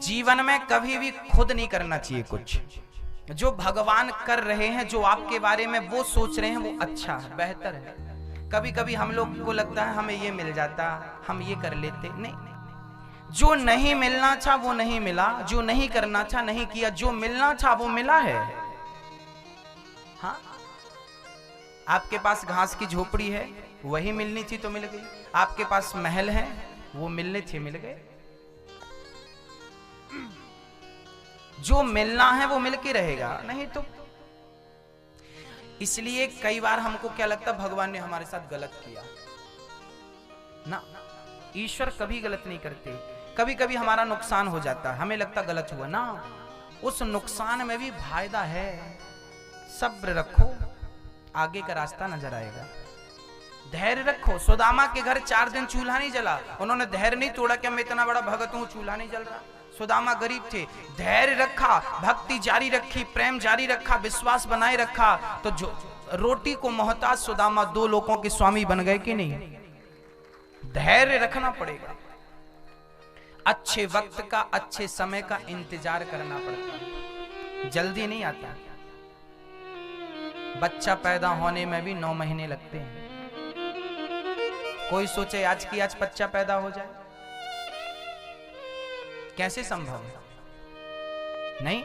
जीवन में कभी भी खुद नहीं करना चाहिए कुछ। जो भगवान कर रहे हैं, जो आपके बारे में वो सोच रहे हैं, वो अच्छा है, बेहतर है। कभी कभी हम लोग को लगता है हमें ये मिल जाता, हम ये कर लेते। नहीं, जो नहीं मिलना था वो नहीं मिला, जो नहीं करना था नहीं किया, जो मिलना था वो मिला है। हाँ, आपके पास घास की झोपड़ी है, वही मिलनी थी तो मिल गई। आपके पास महल है, वो मिलने थे, मिल गए। जो मिलना है वो मिलके रहेगा, नहीं तो। इसलिए कई बार हमको क्या लगता, भगवान ने हमारे साथ गलत किया ना। ईश्वर कभी गलत नहीं करते। कभी कभी हमारा नुकसान हो जाता है, हमें लगता गलत हुआ ना, उस नुकसान में भी फायदा है। सब्र रखो, आगे का रास्ता नजर आएगा। धैर्य रखो। सुदामा के घर 4 दिन चूल्हा नहीं जला, उन्होंने धैर्य नहीं तोड़ा कि मैं इतना बड़ा भगत हूं, चूल्हा नहीं जल रहा। सुदामा गरीब थे, धैर्य रखा, भक्ति जारी रखी, प्रेम जारी रखा, विश्वास बनाए रखा, तो जो रोटी को मोहताज सुदामा 2 लोगों के स्वामी बन गए कि नहीं। धैर्य रखना पड़ेगा। अच्छे वक्त का, अच्छे समय का इंतजार करना पड़ता है, जल्दी नहीं आता। बच्चा पैदा होने में भी 9 महीने लगते हैं। कोई सोचे आज की आज बच्चा पैदा हो जाए, कैसे संभव? नहीं,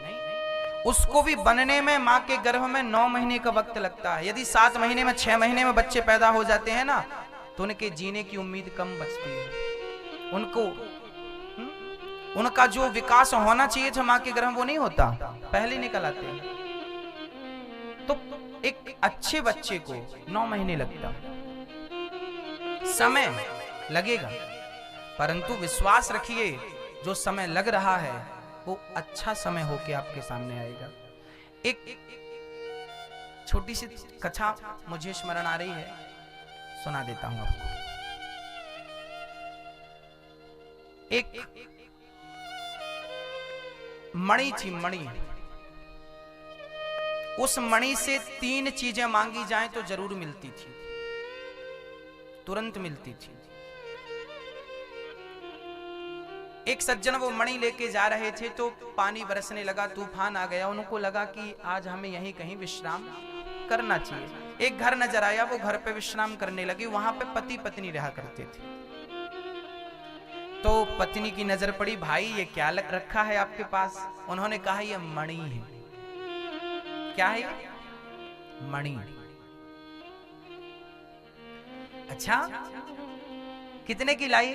उसको भी बनने में मां के गर्भ में 9 महीने का वक्त लगता है। यदि 7 महीने में, 6 महीने में बच्चे पैदा हो जाते हैं ना, तो उनके जीने की उम्मीद कम बचती है। उनको उनका जो विकास होना चाहिए था मां के गर्भ में, वो नहीं होता, पहले निकल आते हैं। तो एक अच्छे बच्चे को 9 महीने लगता, समय लगेगा, परंतु विश्वास रखिए, जो समय लग रहा है वो अच्छा समय होके आपके सामने आएगा। एक छोटी सी कथा मुझे स्मरण आ रही है, सुना देता हूं आपको। एक मणि थी, मणि। उस मणि से 3 चीजें मांगी जाएं तो जरूर मिलती थी, तुरंत मिलती थी। एक सज्जन वो मणि लेके जा रहे थे तो पानी बरसने लगा, तूफान आ गया। उनको लगा कि आज हमें यहीं कहीं विश्राम करना चाहिए। एक घर नजर आया, वो घर पे विश्राम करने लगे। वहां पे पति पत्नी रहा करते थे। तो पत्नी की नजर पड़ी, भाई ये क्या रखा है आपके पास? उन्होंने कहा ये मणि है। क्या है? मणि। अच्छा, कितने की लाई?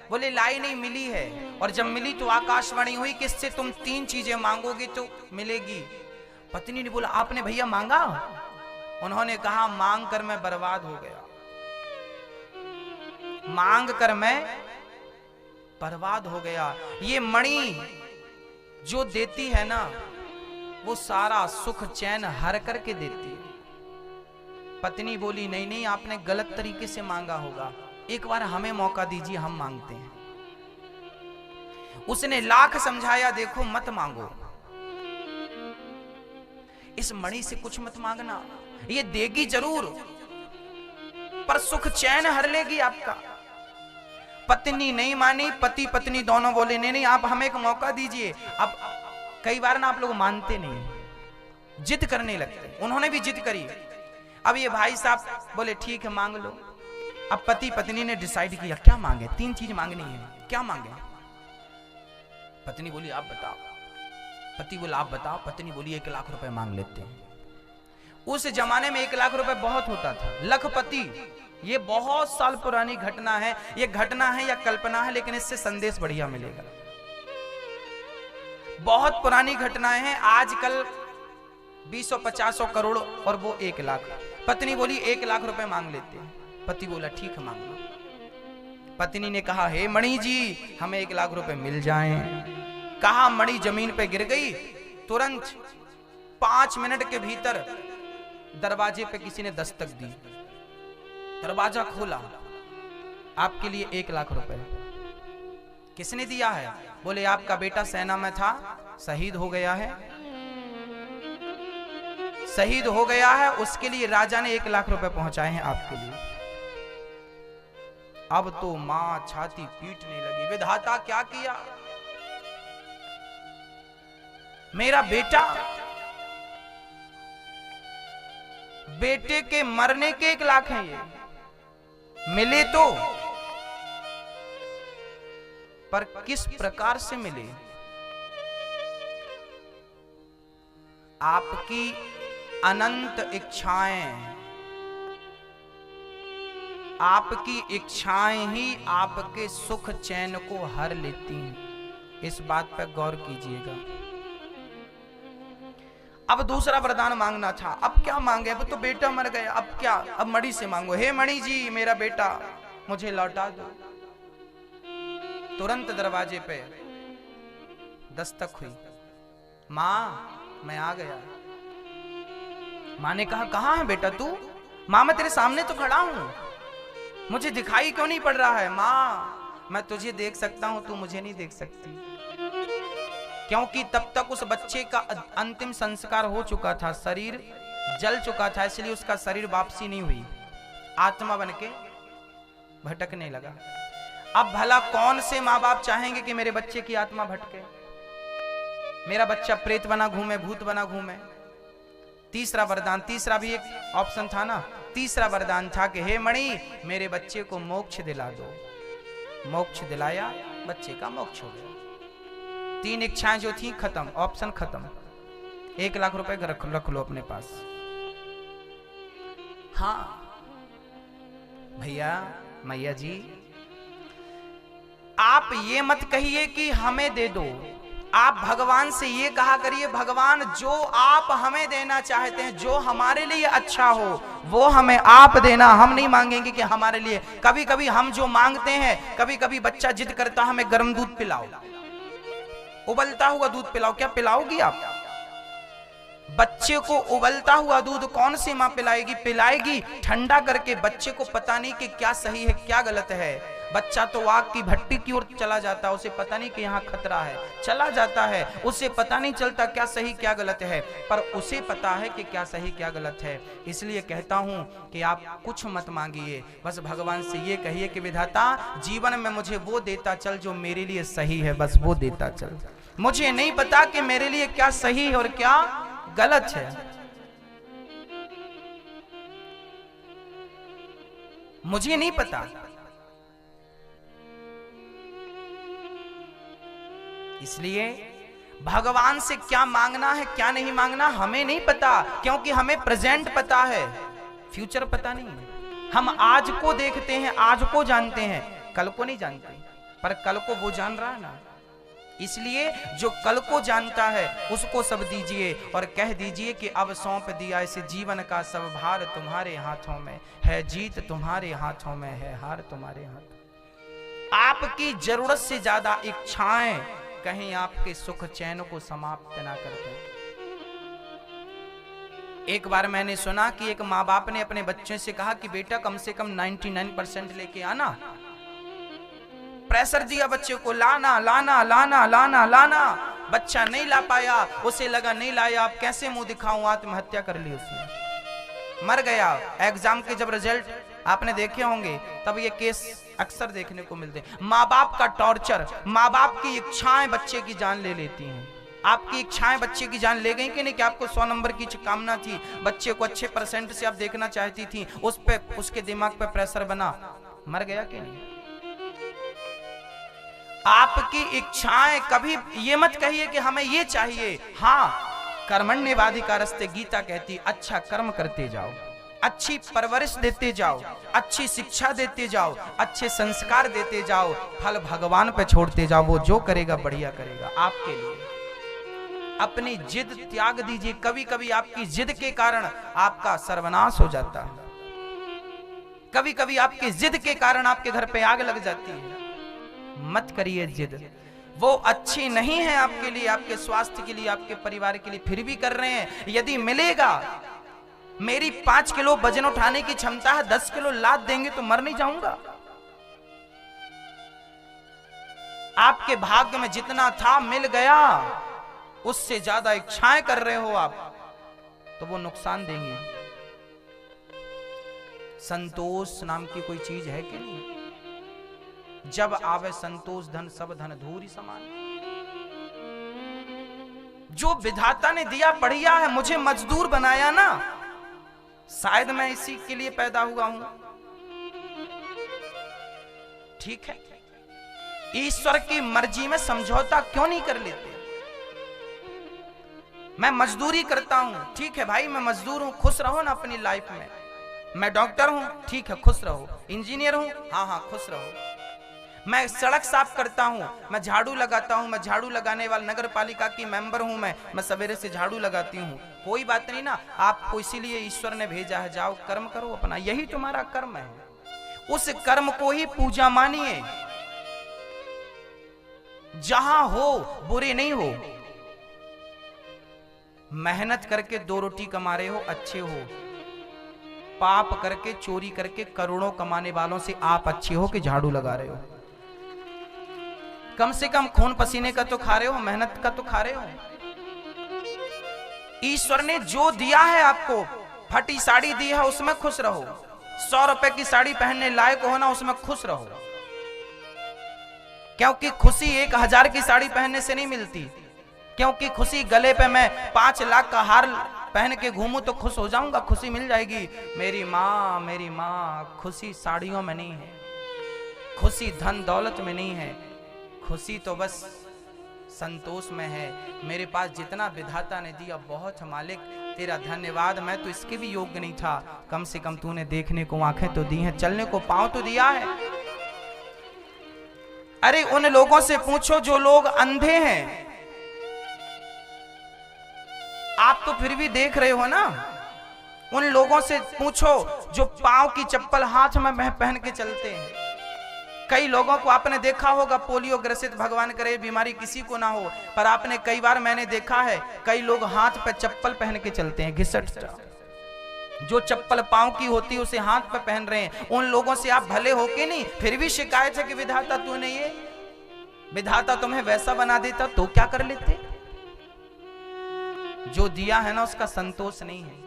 बोले लाई नहीं, मिली है। और जब मिली तो आकाशवाणी हुई कि इससे तुम 3 चीजें मांगोगे तो मिलेगी। पत्नी ने बोला आपने भैया मांगा? उन्होंने कहा मांग कर मैं बर्बाद हो गया, मांग कर मैं बर्बाद हो गया। ये मणि जो देती है ना, वो सारा सुख चैन हर करके देती है। पत्नी बोली नहीं नहीं, आपने गलत तरीके से मांगा होगा, एक बार हमें मौका दीजिए, हम मांगते हैं। उसने लाख समझाया, देखो मत मांगो, इस मणि से कुछ मत मांगना, ये देगी जरूर पर सुख चैन हर लेगी आपका। पत्नी नहीं मानी, पति पत्नी दोनों बोले नहीं नहीं, आप हमें एक मौका दीजिए। अब कई बार ना आप लोग मानते नहीं, जिद करने लगते। उन्होंने भी जिद करी। अब ये भाई साहब बोले ठीक है मांग लो। अब पति पत्नी ने डिसाइड किया क्या मांगे। 3 चीज मांगनी है, क्या मांगे? पत्नी बोली आप बताओ। पति बोला आप बताओ। पत्नी बोली 1 लाख रुपए मांग लेते हैं। उस जमाने में 1 लाख रुपए बहुत होता था। लखपति, ये बहुत साल पुरानी घटना है। ये घटना है या कल्पना है, लेकिन इससे संदेश बढ़िया मिलेगा। बहुत पुरानी घटनाएं हैं। आजकल 200-50 करोड़ और वो 1 लाख। पत्नी बोली 1 लाख रुपए मांग लेते हैं। पति बोला ठीक है मांग लो। पत्नी ने कहा हे मणि जी, हमें 1 लाख रुपए मिल जाएं। कहा मणि जमीन पे गिर गई। तुरंत 5 मिनट के भीतर दरवाजे पे किसी ने दस्तक दी। दरवाजा खोला, आपके लिए 1 लाख रुपए। किसने दिया है? बोले आपका बेटा सेना में था, शहीद हो गया है, शहीद हो गया है, उसके लिए राजा ने 1 लाख रुपए पहुंचाए हैं आपके लिए। अब तो मां छाती पीटने लगी, विधाता क्या किया? मेरा बेटा, बेटे के मरने के 1 लाख हैं, ये मिले तो, पर किस प्रकार से मिले? आपकी अनंत इच्छाएं, आपकी इच्छाएं ही आपके सुख चैन को हर लेती हैं। इस बात पर गौर कीजिएगा। अब दूसरा वरदान मांगना था। अब क्या मांगे? अब तो बेटा मर गया, अब क्या? अब मणि से मांगो, हे मणि जी मेरा बेटा मुझे लौटा दो। तुरंत दरवाजे पे दस्तक हुई। माँ मैं आ गया। माँ ने कहा कहाँ है बेटा तू? माँ मैं तेरे सामने तो खड़ा हूं, मुझे दिखाई क्यों नहीं पड़ रहा है? माँ मैं तुझे देख सकता हूं, तू मुझे नहीं देख सकती। क्योंकि तब तक उस बच्चे का अंतिम संस्कार हो चुका था, शरीर जल चुका था, इसलिए उसका शरीर वापसी नहीं हुई, आत्मा बनके भटकने लगा। अब भला कौन से माँ बाप चाहेंगे कि मेरे बच्चे की आत्मा भटके, मेरा बच्चा प्रेत बना घूमे, भूत बना घूमे? तीसरा वरदान, तीसरा भी एक ऑप्शन था ना, तीसरा वरदान था कि हे मणि मेरे बच्चे को मोक्ष दिला दो। मोक्ष दिलाया, बच्चे का मोक्ष हो गया। 3 इच्छाएं जो थी खत्म, ऑप्शन खत्म। 1 लाख रुपए रख लो अपने पास। हाँ भैया मैया जी, आप ये मत कहिए कि हमें दे दो, आप भगवान से ये कहा करिए, भगवान जो आप हमें देना चाहते हैं, जो हमारे लिए अच्छा हो वो हमें आप देना। हम नहीं मांगेंगे कि हमारे लिए, कभी कभी हम जो मांगते हैं, कभी कभी बच्चा जिद करता हमें गर्म दूध पिलाओ, उबलता हुआ दूध पिलाओ। क्या पिलाओगी आप? बच्चे को उबलता हुआ दूध कौन सी माँ पिलाएगी? पिलाएगी ठंडा करके। बच्चे को पता नहीं कि क्या सही है क्या गलत है। बच्चा तो आग की भट्टी की ओर चला जाता है, उसे पता नहीं कि यहाँ खतरा है, चला जाता है, उसे पता नहीं चलता क्या सही क्या गलत है, पर उसे पता है कि क्या सही क्या गलत है। इसलिए कहता हूँ कि आप कुछ मत मांगिए, बस भगवान से ये कहिए कि विधाता जीवन में मुझे वो देता चल जो मेरे लिए सही है, बस वो देता चल। मुझे नहीं पता कि मेरे लिए क्या सही है और क्या गलत है। मुझे नहीं पता, इसलिए भगवान से क्या मांगना है क्या नहीं मांगना हमें नहीं पता, क्योंकि हमें प्रेजेंट पता है, फ्यूचर पता नहीं है। हम आज को देखते हैं, आज को जानते हैं, कल को नहीं जानते, पर कल को वो जान रहा है ना। इसलिए जो कल को जानता है उसको सब दीजिए और कह दीजिए कि अब सौंप दिया इस जीवन का सब भार तुम्हारे हाथों में है, जीत तुम्हारे हाथों में है, हार तुम्हारे हाथ। आपकी जरूरत से ज्यादा इच्छाएं कहीं आपके सुख चैन को समाप्त ना कर दें। एक बार मैंने सुना कि एक माँ बाप ने अपने बच्चे से कहा कि बेटा कम से कम 99% लेके आना। प्रेशर दिया बच्चे को, लाना लाना लाना लाना लाना, बच्चा नहीं ला पाया, उसे लगा नहीं लाया अब कैसे मुंह दिखाऊं, आत्महत्या कर ली उसने, मर गया। एग्जाम के जब रिजल्ट आपने देखे होंगे तब ये केस अक्सर देखने को मिलते हैं। माँ बाप का टॉर्चर, माँ बाप की इच्छाएं बच्चे की जान ले लेती हैं। आपकी इच्छाएं बच्चे की जान ले गई कि नहीं? कि आपको 100 नंबर की कामना थी, बच्चे को अच्छे परसेंट से आप देखना चाहती थी, उस पे उसके दिमाग पे प्रेशर बना, मर गया कि नहीं? आपकी इच्छाएं, कभी ये मत कहिए कि हमें ये चाहिए। हाँ, कर्मण्येवाधिकारस्ते गीता कहती, अच्छा कर्म करते जाओ, अच्छी परवरिश देते जाओ, अच्छी शिक्षा देते जाओ, अच्छे संस्कार देते जाओ, फल भगवान पे छोड़ते जाओ, वो जो करेगा बढ़िया करेगा आपके लिए। अपनी जिद त्याग दीजिए। कभी कभी आपकी जिद के कारण आपका सर्वनाश हो जाता है, कभी कभी आपकी जिद के कारण आपके घर पे आग लग जाती है। मत करिए जिद, वो अच्छी नहीं है आपके लिए, आपके स्वास्थ्य के लिए, आपके परिवार के लिए, फिर भी कर रहे हैं। यदि मिलेगा, मेरी 5 किलो वजन उठाने की क्षमता है, 10 किलो लाद देंगे तो मर नहीं जाऊंगा। आपके भाग्य में जितना था मिल गया, उससे ज्यादा इच्छाएं कर रहे हो आप तो वो नुकसान देंगे। संतोष नाम की कोई चीज है कि नहीं? जब आवे संतोष धन सब धन धूरी समान। जो विधाता ने दिया बढ़िया है, मुझे मजदूर बनाया ना, शायद मैं इसी के लिए पैदा हुआ हूं। ठीक है, ईश्वर की मर्जी में समझौता क्यों नहीं कर लेते? मैं मजदूरी करता हूं, ठीक है भाई, मैं मजदूर हूं, खुश रहो ना अपनी लाइफ में। मैं डॉक्टर हूं, ठीक है, खुश रहो। इंजीनियर हूं, हाँ हाँ खुश रहो। मैं सड़क साफ करता हूं, मैं झाड़ू लगाता हूं, मैं झाड़ू लगाने वाला नगर पालिका की मेंबर हूं, मैं सवेरे से झाड़ू लगाती हूं, कोई बात नहीं ना। आपको इसीलिए ईश्वर ने भेजा है, जाओ कर्म करो अपना, यही तुम्हारा कर्म है। उस कर्म को ही पूजा मानिए। जहां हो बुरे नहीं हो, मेहनत करके 2 रोटी कमा रहे हो, अच्छे हो। पाप करके, चोरी करके करोड़ों कमाने वालों से आप अच्छे हो कि झाड़ू लगा रहे हो? कम से कम खून पसीने का तो खा रहे हो, मेहनत का तो खा रहे हो। ईश्वर ने जो दिया है आपको, फटी साड़ी दी है उसमें खुश रहो। 100 रुपए की साड़ी पहनने लायक हो ना, उसमें खुश रहो। क्योंकि खुशी 1000 की साड़ी पहनने से नहीं मिलती। क्योंकि खुशी गले पे मैं 5 लाख का हार पहन के घूमूं तो खुश हो जाऊंगा, खुशी मिल जाएगी। मेरी माँ, खुशी साड़ियों में नहीं है, खुशी धन दौलत में नहीं है, खुशी तो बस संतोष में है। मेरे पास जितना विधाता ने दिया बहुत मालिक तेरा धन्यवाद। मैं तो इसके भी योग्य नहीं था, कम से कम तूने देखने को आंखें तो दी हैं, चलने को पांव तो दिया है। अरे उन लोगों से पूछो जो लोग अंधे हैं, आप तो फिर भी देख रहे हो ना। उन लोगों से पूछो जो पांव की चप्पल हाथ में पहन के चलते हैं। कई लोगों को आपने देखा होगा पोलियो ग्रसित, भगवान करे बीमारी किसी को ना हो, पर आपने कई बार मैंने देखा है कई लोग हाथ पे चप्पल पहन के चलते हैं, घिसट जो चप्पल पांव की होती है उसे हाथ पे पहन रहे हैं। उन लोगों से आप भले हो के नहीं, फिर भी शिकायत है कि विधाता तूने ये, विधाता तुम्हें वैसा बना देता तो क्या कर लेते? जो दिया है ना उसका संतोष नहीं है,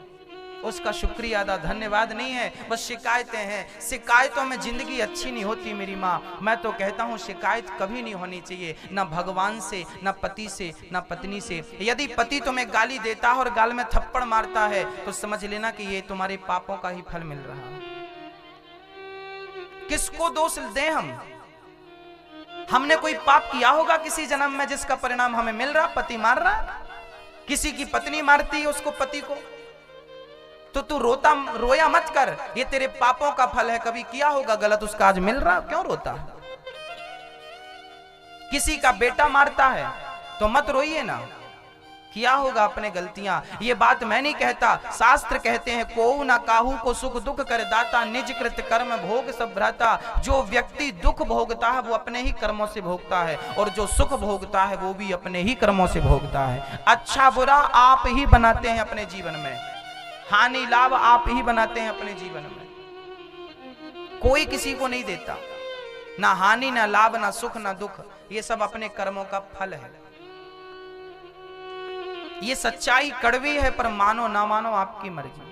उसका शुक्रिया अदा धन्यवाद नहीं है, बस शिकायतें हैं। शिकायतों में जिंदगी अच्छी नहीं होती मेरी माँ। मैं तो कहता हूँ शिकायत कभी नहीं होनी चाहिए, ना भगवान से, ना पति से, ना पत्नी से। यदि पति तुम्हें गाली देता है और गाल में थप्पड़ मारता है तो समझ लेना कि ये तुम्हारे पापों का ही फल मिल रहा है। किसको दोष दें हम? हमने कोई पाप किया होगा किसी जन्म में जिसका परिणाम हमें मिल रहा? पति मार रहा, किसी की पत्नी मारती है उसको पति को, तो तू रोया मत कर, ये तेरे पापों का फल है। कभी किया होगा गलत, उसका आज मिल रहा, क्यों रोता है? किसी का बेटा मारता है तो मत रोइए ना, किया होगा अपने गलतियां। ये बात मैं नहीं कहता, शास्त्र कहते हैं को ना काहू को सुख दुख कर दाता, निज कृत कर्म भोग सब भ्राता। जो व्यक्ति दुख भोगता है वो अपने ही कर्मों से भोगता है, और जो सुख भोगता है वो भी अपने ही कर्मों से भोगता है। अच्छा बुरा आप ही बनाते हैं अपने जीवन में, हानि लाभ आप ही बनाते हैं अपने जीवन में, कोई किसी को नहीं देता। ना हानि, ना लाभ, ना सुख, ना दुख, ये सब अपने कर्मों का फल है। ये सच्चाई कड़वी है, पर मानो ना मानो आपकी मर्जी।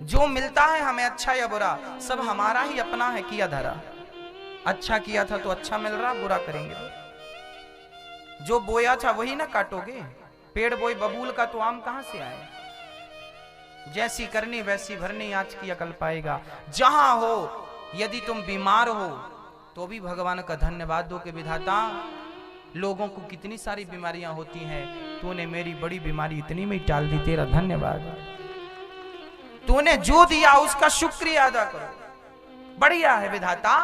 जो मिलता है हमें अच्छा या बुरा, सब हमारा ही अपना है किया धरा। अच्छा किया था तो अच्छा मिल रहा, बुरा करेंगे। जो बोया था वही ना काटोगे। पेड़ बोई बबूल का तो आम कहां से आए? जैसी करनी वैसी भरनी, आज की अकल पाएगा। जहां हो यदि तुम बीमार हो तो भी भगवान का धन्यवाद दो कि विधाता लोगों को कितनी सारी बीमारियां होती हैं, तूने मेरी बड़ी बीमारी इतनी में टाल दी, तेरा धन्यवाद। तूने जो दिया उसका शुक्रिया अदा करो। बढ़िया है विधाता,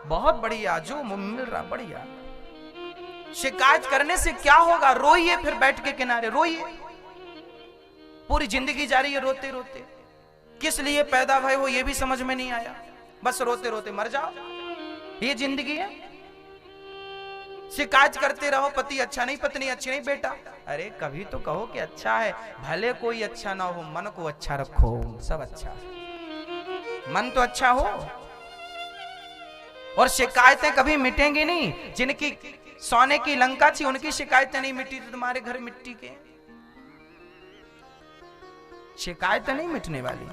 बहुत बढ़िया, जो मिल रहा बढ़िया। शिकायत करने से क्या होगा? रोइए, फिर बैठ के किनारे रोइए। पूरी जिंदगी जा रही है रोते रोते, किस लिए पैदा भय हो ये भी समझ में नहीं आया, बस रोते रोते मर जाओ, ये जिंदगी है। शिकायत करते रहो पति अच्छा नहीं, पत्नी अच्छी नहीं। बेटा अरे कभी तो कहो कि अच्छा है, भले कोई अच्छा ना हो, मन को अच्छा रखो, सब अच्छा, मन तो अच्छा हो। और शिकायतें कभी मिटेंगी नहीं। जिनकी सोने की लंका थी उनकी शिकायतें नहीं मिटी, तो तुम्हारे घर मिट्टी के शिकायतें नहीं मिटने वाली।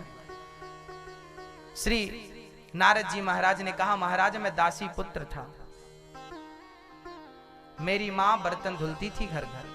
श्री नारद जी महाराज ने कहा, महाराज मैं दासी पुत्र था, मेरी माँ बर्तन धुलती थी घर घर,